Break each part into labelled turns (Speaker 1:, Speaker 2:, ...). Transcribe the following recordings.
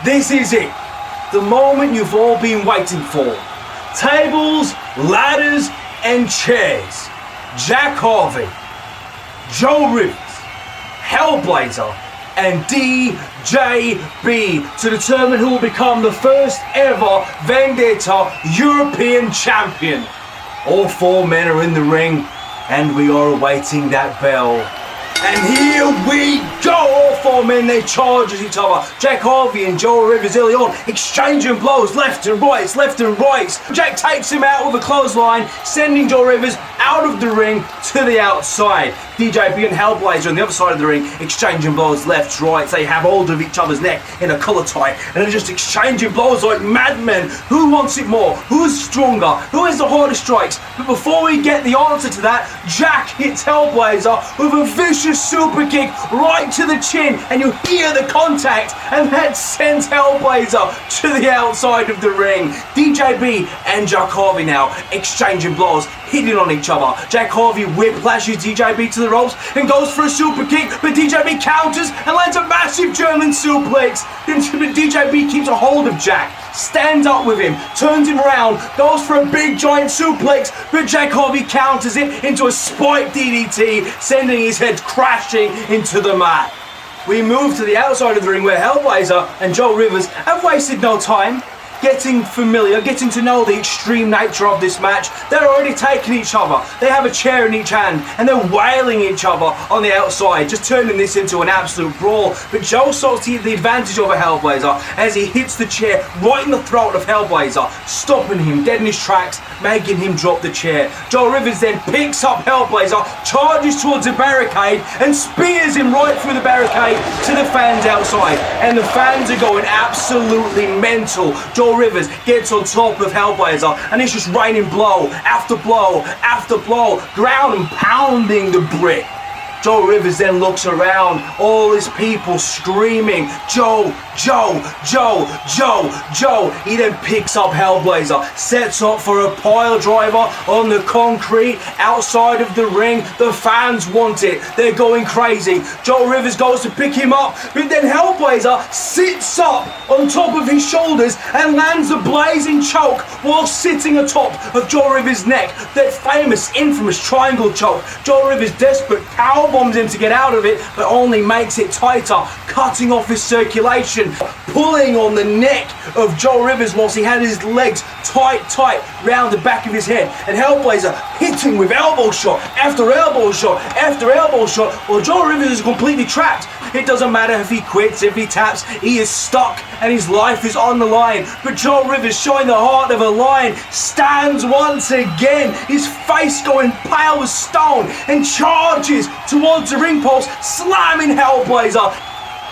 Speaker 1: This is it. The moment you've all been waiting for. Tables, ladders, and chairs. Jack Harvey, Joe Rivers, Hellblazer, and DJB to determine who will become the first ever Vendetta European Champion. All four men are in the ring, and we are awaiting that bell. And here we go! All four men, they charge at each other. Jack Harvey and Joe Rivers early on, exchanging blows left and right, left and right. Jack takes him out with a clothesline, sending Joe Rivers out of the ring to the outside. DJB and Hellblazer on the other side of the ring, exchanging blows left, right. They have hold of each other's neck in a collar tie, and they're just exchanging blows like madmen. Who wants it more? Who's stronger? Who has the harder strikes? But before we get the answer to that, Jack hits Hellblazer with a vicious super kick right to the chin, and you hear the contact, and that sends Hellblazer to the outside of the ring. DJB and Jack Harvey now exchanging blows, hitting on each other. Jack Harvey whiplashes DJB to the ropes and goes for a super kick, but DJB counters and lands a massive German suplex. Then DJB keeps a hold of Jack, stands up with him, turns him around, goes for a big giant suplex, but Jack Harvey counters it into a spiked DDT, sending his head crashing into the mat. We move to the outside of the ring where Hellblazer and Joe Rivers have wasted no time getting familiar, getting to know the extreme nature of this match. They're already taking each other. They have a chair in each hand and they're wailing each other on the outside, just turning this into an absolute brawl. But Joe starts to get the advantage over Hellblazer as he hits the chair right in the throat of Hellblazer, stopping him dead in his tracks, making him drop the chair. Joe Rivers then picks up Hellblazer, charges towards the barricade and spears him right through the barricade to the fans outside. And the fans are going absolutely mental. Joe Rivers gets on top of Hellblazer and it's just raining blow after blow after blow, ground and pounding the brick. Joe Rivers then looks around, all his people screaming, Joe, Joe, Joe, Joe, Joe. He then picks up Hellblazer, sets up for a pile driver on the concrete outside of the ring. The fans want it. They're going crazy. Joe Rivers goes to pick him up, but then Hellblazer sits up on top of his shoulders and lands a blazing choke while sitting atop of Joe Rivers' neck. That famous, infamous triangle choke. Joe Rivers, desperate, powerbombs him to get out of it, but only makes it tighter, cutting off his circulation, pulling on the neck of Joe Rivers whilst he had his legs tight round the back of his head. And Hellblazer hitting with elbow shot after elbow shot after elbow shot, while Joe Rivers is completely trapped. It doesn't matter if he quits, if he taps, he is stuck and his life is on the line. But Joe Rivers, showing the heart of a lion, stands once again, his face going pale as stone, and charges towards the ring post, slamming Hellblazer.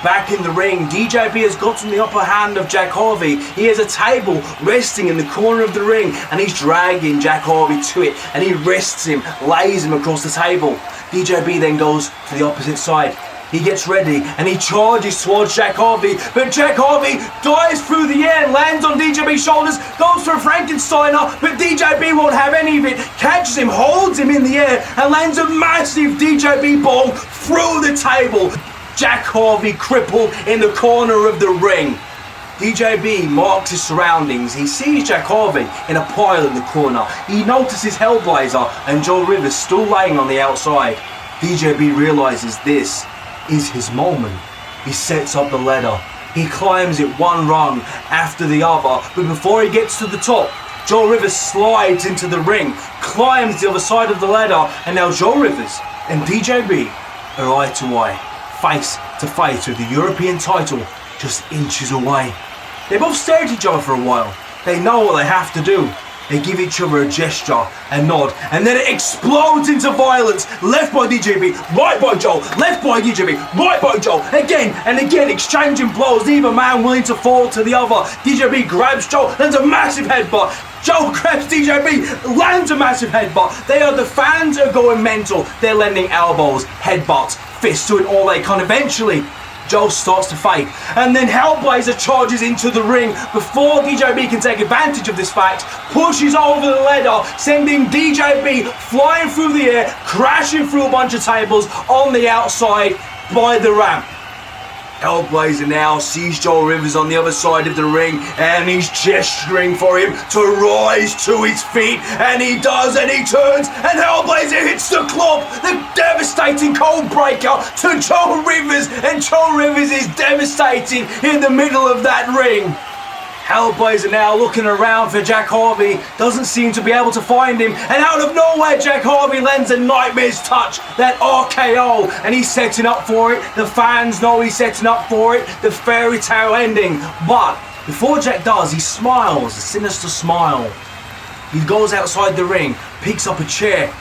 Speaker 1: Back in the ring, DJB has gotten the upper hand of Jack Harvey. He has a table resting in the corner of the ring and he's dragging Jack Harvey to it, and he wrists him, lays him across the table. DJB then goes to the opposite side. He gets ready and he charges towards Jack Harvey, but Jack Harvey dives through the air and lands on DJB's shoulders, goes for a Frankensteiner, but DJB won't have any of it, catches him, holds him in the air, and lands a massive DJB bomb through the table. Jack Harvey crippled in the corner of the ring. DJB marks his surroundings. He sees Jack Harvey in a pile in the corner. He notices Hellblazer and Joe Rivers still laying on the outside. DJB realizes this is his moment. He sets up the ladder. He climbs it one rung after the other, but before he gets to the top, Joe Rivers slides into the ring, climbs the other side of the ladder, and now Joe Rivers and DJB are eye to eye, face to face with the European title just inches away. They both stare at each other for a while. They know what they have to do. They give each other a gesture, a nod, and then it explodes into violence. Left by DJB, right by Joe, left by DJB, right by Joe. Again and again, exchanging blows, neither man willing to fall to the other. DJB grabs Joe, lands a massive headbutt. Joe grabs DJB, lands a massive headbutt. The fans are going mental. They're lending elbows, headbutts, fists, doing all they can. Eventually, Joe starts to fight, and then Hellblazer charges into the ring before DJB can take advantage of this fact, pushes over the ladder, sending DJB flying through the air, crashing through a bunch of tables on the outside by the ramp. Hellblazer now sees Joel Rivers on the other side of the ring, and he's gesturing for him to rise to his feet, and he does, and he turns, and Hellblazer hits the club, the devastating cold breaker to Joel Rivers, and Joel Rivers is devastated in the middle of that ring. Hellblazer now looking around for Jack Harvey, doesn't seem to be able to find him, and out of nowhere Jack Harvey lands a Nightmare's Touch, that RKO, and he's setting up for it. The fans know he's setting up for it, the fairy tale ending. But before Jack does, he smiles, a sinister smile. He goes outside the ring, picks up a chair,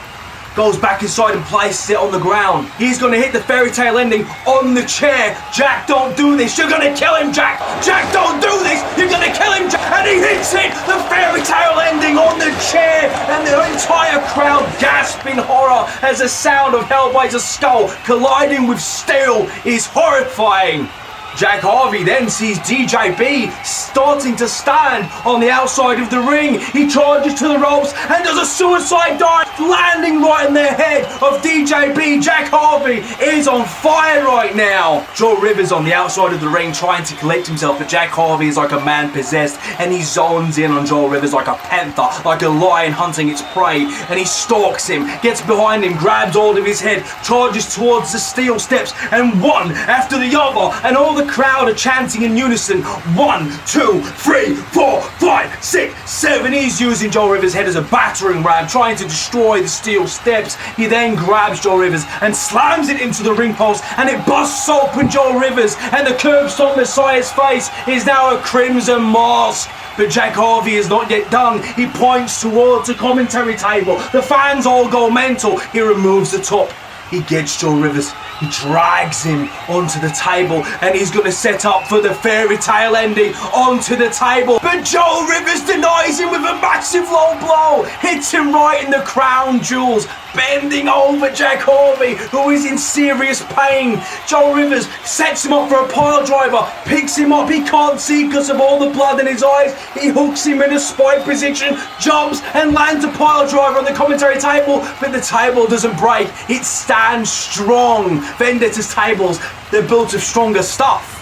Speaker 1: goes back inside and places it on the ground. He's gonna hit the fairy tale ending on the chair. Jack, don't do this. You're gonna kill him, Jack. Jack, don't do this. You're gonna kill him, Jack. And he hits it, the fairy tale ending on the chair, and the entire crowd gasp in horror as the sound of Hellblazer's skull colliding with steel is horrifying. Jack Harvey then sees DJB starting to stand on the outside of the ring. He charges to the ropes and does a suicide dive, landing right in the head of DJB. Jack Harvey is on fire right now. Joel Rivers on the outside of the ring trying to collect himself, but Jack Harvey is like a man possessed, and he zones in on Joel Rivers like a panther, like a lion hunting its prey, and he stalks him, gets behind him, grabs hold of his head, charges towards the steel steps, and one after the other, and all the crowd are chanting in unison. 1, 2, 3, 4, 5, 6, 7. He's using Joel Rivers' head as a battering ram, trying to destroy the steel steps. He then grabs Joel Rivers and slams it into the ring post, and it busts open Joel Rivers, and the curb stomp Messiah's face is now a crimson mask. But Jack Harvey is not yet done. He points towards the commentary table. The fans all go mental. He removes the top. He gets Joel Rivers. He drags him onto the table, and he's going to set up for the fairy tale ending onto the table. But Joel Rivers denies him with a massive low blow. Hits him right in the crown jewels, bending over Jack Harvey, who is in serious pain. Joel Rivers sets him up for a pile driver, picks him up. He can't see because of all the blood in his eyes. He hooks him in a spike position, jumps and lands a pile driver on the commentary table, but the table doesn't break. It stands strong. Vendetta's tables, they're built of stronger stuff.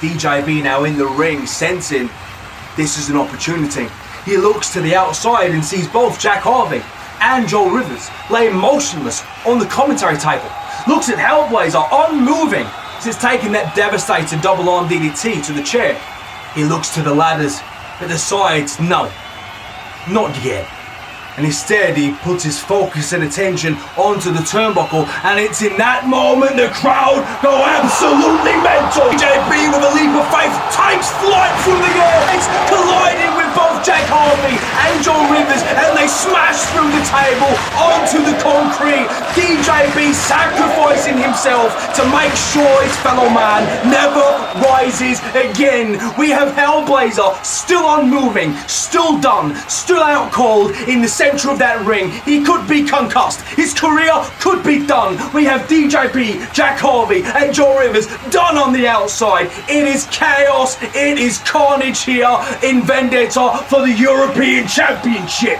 Speaker 1: DJB now in the ring, sensing this is an opportunity. He looks to the outside and sees both Jack Harvey and Joel Rivers laying motionless on the commentary table. Looks at Hellblazer, unmoving, since taking that devastating double arm DDT to the chair. He looks to the ladders, but decides no, not yet. And instead he puts his focus and attention onto the turnbuckle, and it's in that moment the crowd go absolutely mental. DJB with a leap of faith takes flight through the air. It's colliding with both Jack Harvey and Joel Rivers, and they smash through the table onto the concrete. DJB sacrificing himself to make sure his fellow man never rises again. We have Hellblazer still unmoving, still done, still out cold in the center of that ring. He could be concussed. His career could be done. We have DJB, Jack Harvey, and Joel Rivers done on the outside. It is chaos. It is carnage here in Vendetta for the European Championship.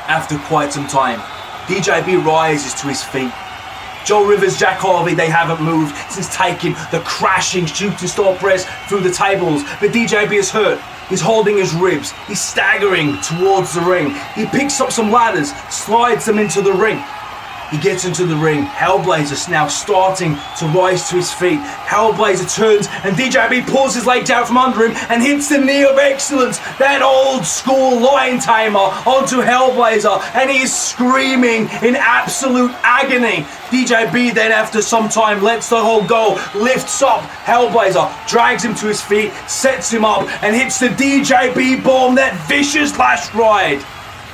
Speaker 1: After quite some time, DJB rises to his feet. Joel Rivers, Jack Harvey, they haven't moved since taking the crashing shooting star press through the tables. But DJB is hurt. He's holding his ribs. He's staggering towards the ring. He picks up some ladders, slides them into the ring. He gets into the ring. Hellblazer's now starting to rise to his feet. Hellblazer turns, and DJB pulls his leg down from under him and hits the knee of excellence, that old school lion tamer, onto Hellblazer, and he is screaming in absolute agony. DJB then, after some time, lets the hold go, lifts up Hellblazer, drags him to his feet, sets him up, and hits the DJB bomb, that vicious last ride.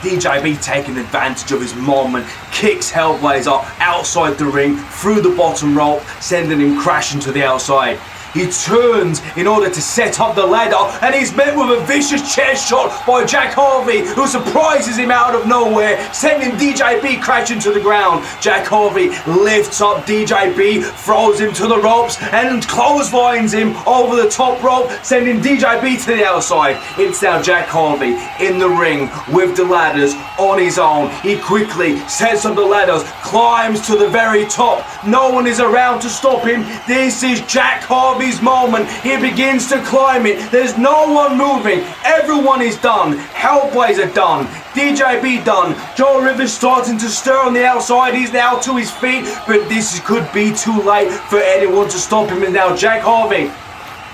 Speaker 1: DJB taking advantage of his moment, kicks Hellblazer outside the ring, through the bottom rope, sending him crashing to the outside. He turns in order to set up the ladder, and he's met with a vicious chair shot by Jack Harvey, who surprises him out of nowhere, sending DJB crashing to the ground. Jack Harvey lifts up DJB, throws him to the ropes, and clotheslines him over the top rope, sending DJB to the outside. It's now Jack Harvey in the ring with the ladders on his own. He quickly sets up the ladders, climbs to the very top. No one is around to stop him. This is Jack Harvey Harvey's moment. He begins to climb it. There's no one moving. Everyone is done. Hellblazer done. DJB done. Joe Rivers starting to stir on the outside. He's now to his feet, but this could be too late for anyone to stop him. And now Jack Harvey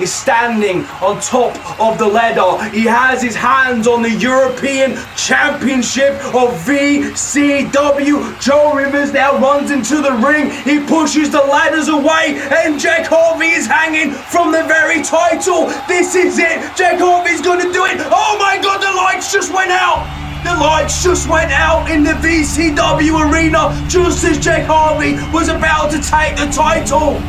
Speaker 1: is standing on top of the ladder. He has his hands on the European Championship of VCW. Joe Rivers now runs into the ring. He pushes the ladders away, and Jack Harvey is hanging from the very title. This is it. Jack Harvey's gonna do it. Oh my God, the lights just went out. The lights just went out in the VCW arena just as Jack Harvey was about to take the title.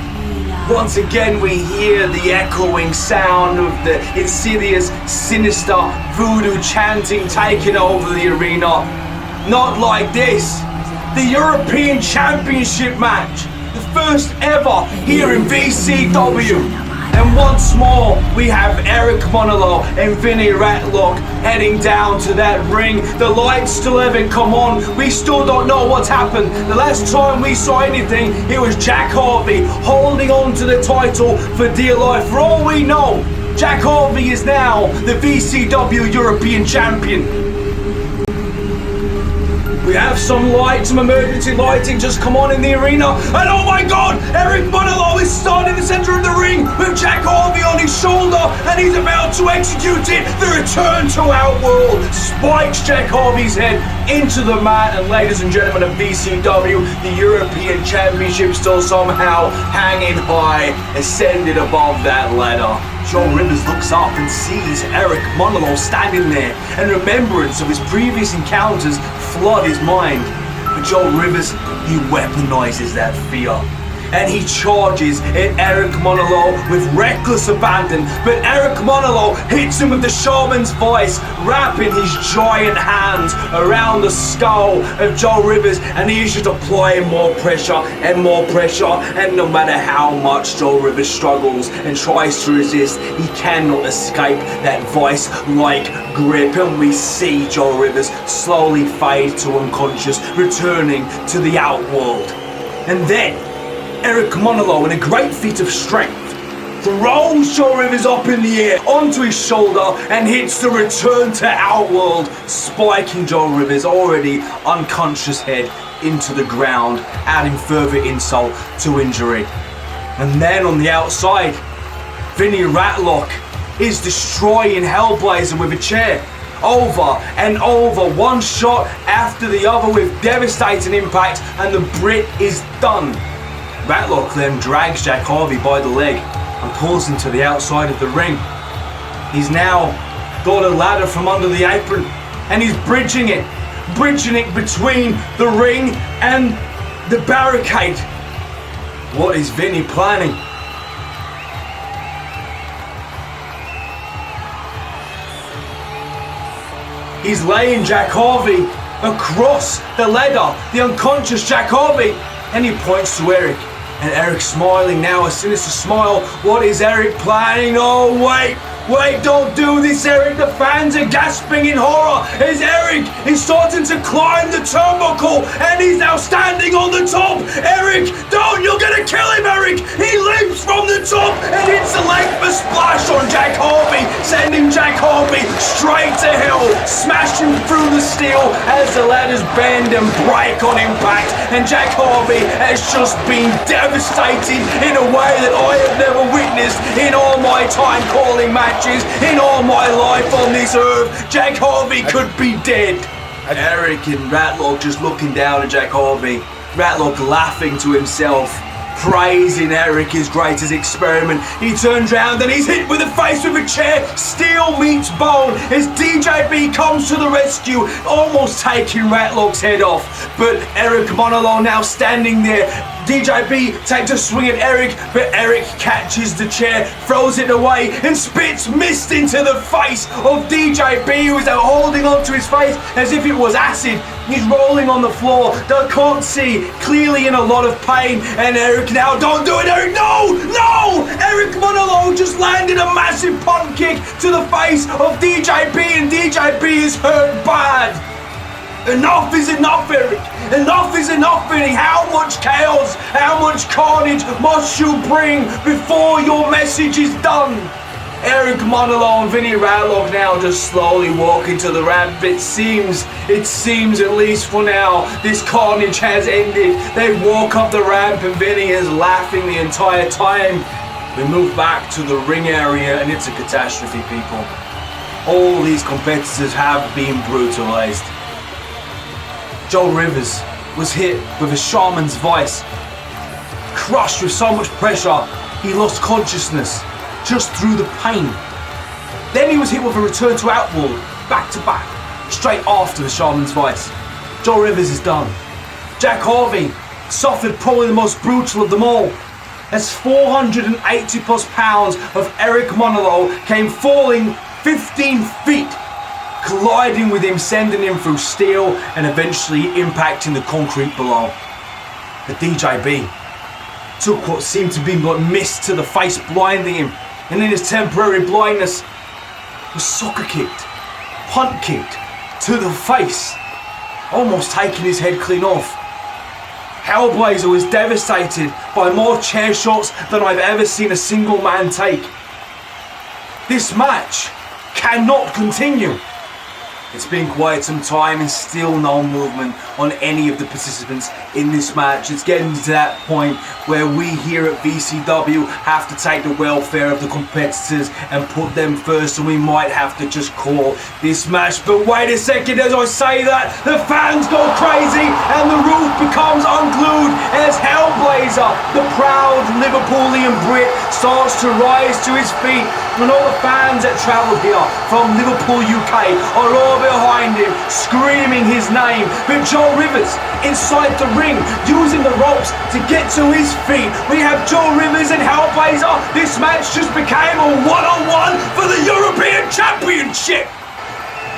Speaker 1: Once again, we hear the echoing sound of the insidious, sinister voodoo chanting taking over the arena. Not like this. The European Championship match, the first ever here in VCW. And once more, we have Eric Monolo and Vinny Ratlock heading down to that ring. The lights still haven't come on. We still don't know what's happened. The last time we saw anything, it was Jack Harvey holding on to the title for dear life. For all we know, Jack Harvey is now the VCW European Champion. We have some lights, some emergency lighting just come on in the arena. And oh my God, Eric Monolo is starting in the center of the ring with Jack Harvey on his shoulder, and he's about to execute it. The return to Outworld spikes Jack Harvey's head into the mat, and ladies and gentlemen of VCW, the European Championship still somehow hanging high, ascended above that ladder. Joe Rivers looks up and sees Eric Monolo standing there, and remembrance of his previous encounters flood his mind. But Joe Rivers, he weaponizes that fear, and he charges at Eric Monolo with reckless abandon. But Eric Monolo hits him with the shaman's voice, wrapping his giant hands around the skull of Joe Rivers, and he's just applying more pressure and more pressure. And no matter how much Joe Rivers struggles and tries to resist, he cannot escape that vice-like grip. And we see Joe Rivers slowly fade to unconscious, returning to the outworld. And then Eric Monolo, in a great feat of strength, throws Joe Rivers up in the air onto his shoulder and hits the return to Outworld, spiking Joe Rivers' already unconscious head into the ground, adding further insult to injury. And then on the outside, Vinny Ratlock is destroying Hellblazer with a chair. Over and over, one shot after the other with devastating impact, and the Brit is done. Ratlock then drags Jack Harvey by the leg and pulls him to the outside of the ring. He's now got a ladder from under the apron, and he's bridging it between the ring and the barricade. What is Vinny planning? He's laying Jack Harvey across the ladder, the unconscious Jack Harvey, and he points to Eric. And Eric's smiling now, a sinister smile. What is Eric planning? Oh, wait, don't do this, Eric. The fans are gasping in horror as Eric is starting to climb the turnbuckle, and he's now standing on the top. Eric, don't, you're gonna kill him, Eric. He leaps from the top and hits a leg for splash on Jack Harvey, sending Jack Harvey straight to hell, smashing through the steel as the ladders bend and break on impact. And Jack Harvey has just been devastated in a way that I have never witnessed in all my time calling matches, in all my life on this earth. Jack Harvey could be dead. Eric and Ratlock just looking down at Jack Harvey. Ratlock laughing to himself, praising Eric, his greatest experiment. He turns around and he's hit with the face with a chair. Steel meets bone as DJB comes to the rescue, almost taking Ratlock's head off. But Eric Monolo now standing there. DJB takes a swing at Eric, but Eric catches the chair, throws it away, and spits mist into the face of DJB, who is now holding onto his face as if it was acid. He's rolling on the floor, can't see, clearly in a lot of pain. And Eric now, don't do it, Eric, no! Eric Monolo just landed a massive punt kick to the face of DJB, and DJB is hurt bad. Enough is enough, Eric. Enough is enough, Vinny. How much chaos, how much carnage must you bring before your message is done? Eric Monolo and Vinny Ratlock now just slowly walking to the ramp. It seems at least for now, this carnage has ended. They walk up the ramp and Vinny is laughing the entire time. We move back to the ring area and it's a catastrophe, people. All these competitors have been brutalized. Joe Rivers was hit with a shaman's vice. Crushed with so much pressure, he lost consciousness just through the pain. Then he was hit with a return to Outworld, back to back, straight after the shaman's vice. Joe Rivers is done. Jack Harvey suffered probably the most brutal of them all, as 480 plus pounds of Eric Monolo came falling 15 feet, colliding with him, sending him through steel and eventually impacting the concrete below. The DJB took what seemed to be like mist to the face, blinding him, and in his temporary blindness was soccer kicked, punt kicked to the face, almost taking his head clean off. Hellblazer was devastated by more chair shots than I've ever seen a single man take. This match cannot continue. It's been quite some time and still no movement on any of the participants in this match. It's getting to that point where we here at VCW have to take the welfare of the competitors and put them first, and we might have to just call this match. But wait a second, as I say that, the fans go crazy and the roof becomes unglued as Hellblazer, the proud Liverpoolian Brit, starts to rise to his feet. And all the fans that travel here from Liverpool, UK are all behind him, screaming his name. But Joe Rivers inside the ring, using the ropes to get to his feet. We have Joe Rivers and Hellblazer. This match just became a one-on-one for the European Championship.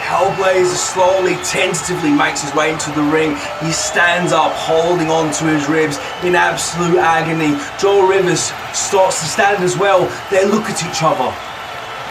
Speaker 1: Hellblazer slowly, tentatively makes his way into the ring. He stands up, holding on to his ribs in absolute agony. Joe Rivers starts to stand as well. They look at each other.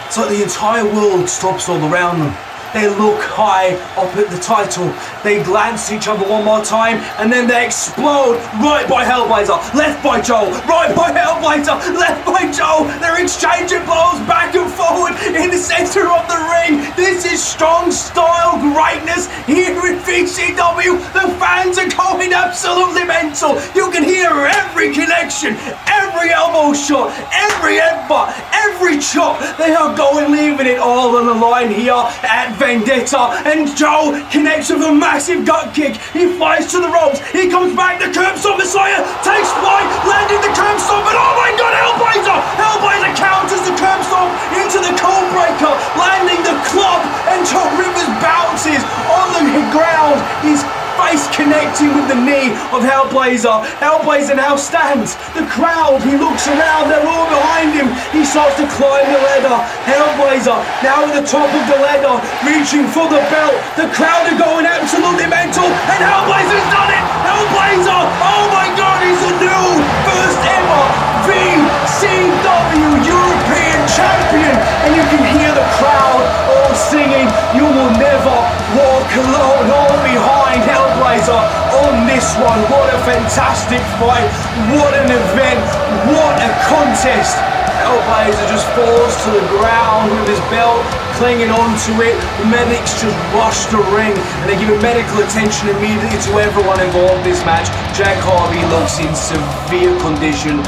Speaker 1: It's like the entire world stops all around them. They look high up at the title. They glance at each other one more time, and then they explode right by Hellblazer, left by Joe, right by Hellblazer, left by Joe. They're exchanging blows back and forward in the center of the ring. This is strong style greatness here in VCW. The fans are going absolutely mental. You can hear every connection, every elbow shot, every headbutt, every chop. They are going, leaving it all on the line here at Vendetta, and Joe connects with a massive gut kick. He flies to the ropes. He comes back. The curb stomp Messiah takes flight, landing the curb stomp, and oh my God, Hellblazer! Hellblazer counters the curb stomp into the code breaker, landing the club, and Joe Rivers bounces on the ground. His face connecting with the knee of Hellblazer. Hellblazer now stands. The crowd, he looks around, they're all behind him. He starts to climb the ladder. Hellblazer now at the top of the ladder, reaching for the belt. The crowd are going absolutely mental, and Hellblazer's done it! Hellblazer, oh my God, he's the new first ever VCW European Champion, and you can hear the crowd all singing, "You will never walk alone," all behind Hellblazer on this one. What a fantastic fight, what an event, what a contest. Hellblazer just falls to the ground with his belt clinging onto it. The medics just rush the ring and they give medical attention immediately to everyone involved in this match. Jack Harvey looks in severe condition.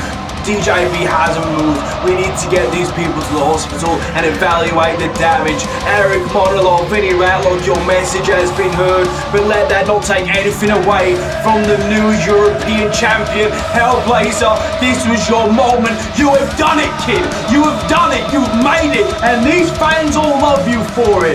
Speaker 1: DJB hasn't moved. We need to get these people to the hospital and evaluate the damage. Eric Monolo, Vinny Ratlock, your message has been heard, but let that not take anything away from the new European champion, Hellblazer. This was your moment. You have done it, kid. You have done it. You've made it. And these fans all love you for it.